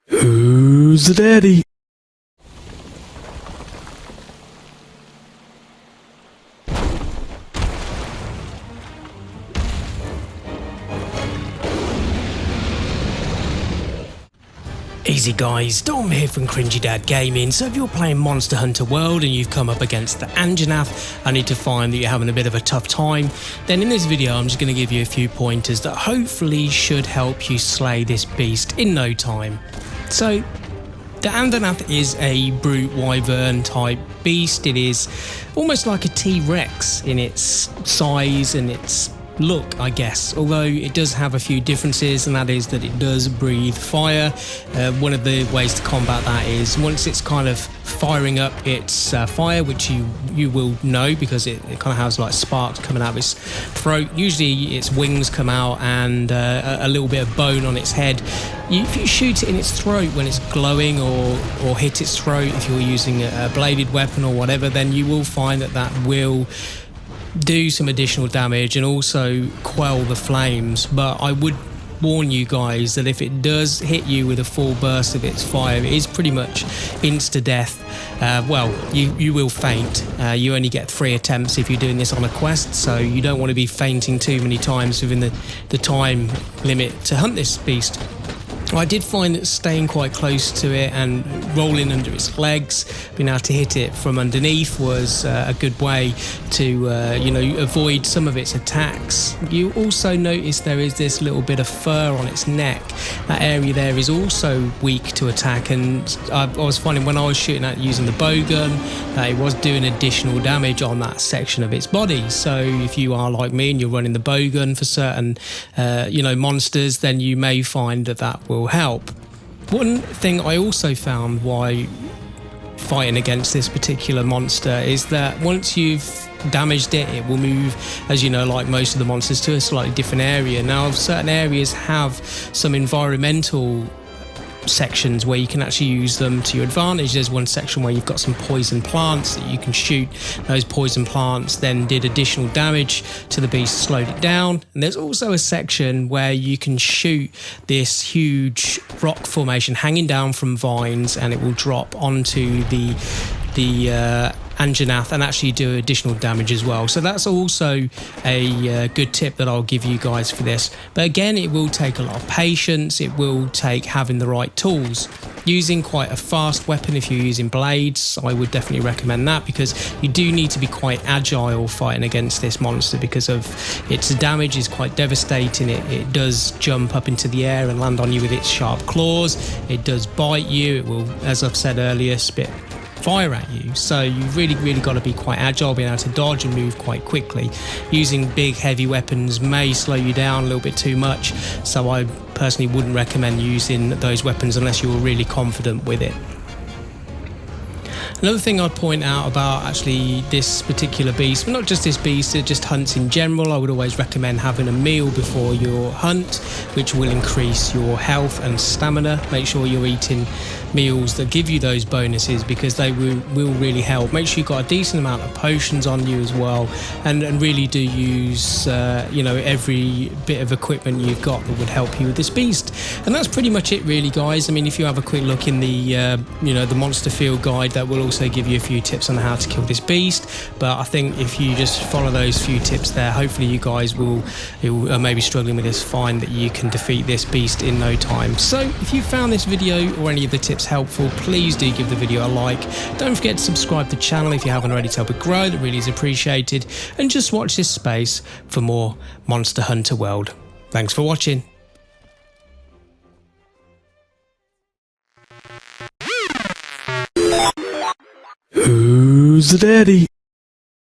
Who's the daddy? Easy guys, Dom here from Cringy Dad Gaming. So if you're playing Monster Hunter World and you've come up against the Anjanath, only to find that you're having a bit of a tough time, then in this video I'm just going to give you a few pointers that hopefully should help you slay this beast in no time. So the Anjanath is a brute wyvern type beast. It is almost like a T-Rex in its size and its look, I guess, although it does have a few differences, and that is that it does breathe fire. One of the ways to combat that is once it's kind of firing up its fire, which you will know because it kind of has like sparks coming out of its throat. Usually its wings come out and a little bit of bone on its head. If you shoot it in its throat when it's glowing or hit its throat, if you're using a bladed weapon or whatever, then you will find that that will do some additional damage and also quell the flames. But I would warn you guys that if it does hit you with a full burst of its fire, it is pretty much insta death. Well, you will faint. You only get 3 attempts if you're doing this on a quest, so you don't want to be fainting too many times within the time limit to hunt this beast. I did find that staying quite close to it and rolling under its legs, being able to hit it from underneath, was a good way to avoid some of its attacks. You also notice there is this little bit of fur on its neck. That area there is also weak to attack, and I was finding when I was shooting at using the bow gun that it was doing additional damage on that section of its body. So if you are like me and you're running the bow gun for certain monsters, then you may find that will help. One thing I also found why fighting against this particular monster is that once you've damaged it, it will move, as you know, like most of the monsters, to a slightly different area. Now, certain areas have some environmental sections where you can actually use them to your advantage. There's one section where you've got some poison plants that you can shoot. Those poison plants then did additional damage to the beast, slowed it down. And there's also a section where you can shoot this huge rock formation hanging down from vines, and it will drop onto the Anjanath and actually do additional damage as well. So that's also a good tip that I'll give you guys for this. But again, it will take a lot of patience. It will take having the right tools. Using quite a fast weapon if you're using blades, I would definitely recommend that, because you do need to be quite agile fighting against this monster because of its damage is quite devastating. It does jump up into the air and land on you with its sharp claws. It does bite you. It will, as I've said earlier, spit fire at you. So you've really got to be quite agile, being able to dodge and move quite quickly. Using big heavy weapons may slow you down a little bit too much, so I personally wouldn't recommend using those weapons unless you're really confident with it. Another thing I'd point out about actually this particular beast, but not just this beast, it just hunts in general, I would always recommend having a meal before your hunt, which will increase your health and stamina. Make sure you're eating meals that give you those bonuses, because they will really help. Make sure you've got a decent amount of potions on you as well, and really do use every bit of equipment you've got that would help you with this beast. And that's pretty much it really, guys. I mean, if you have a quick look in the the monster field guide, that will also give you a few tips on how to kill this beast. But I think if you just follow those few tips there, hopefully you guys who are maybe struggling with this find that you can defeat this beast in no time. So if you found this video or any of the tips helpful, please do give the video a like. Don't forget to subscribe to the channel if you haven't already, to help it grow. That really is appreciated. And just watch this space for more Monster Hunter World. Thanks for watching. Who's the daddy?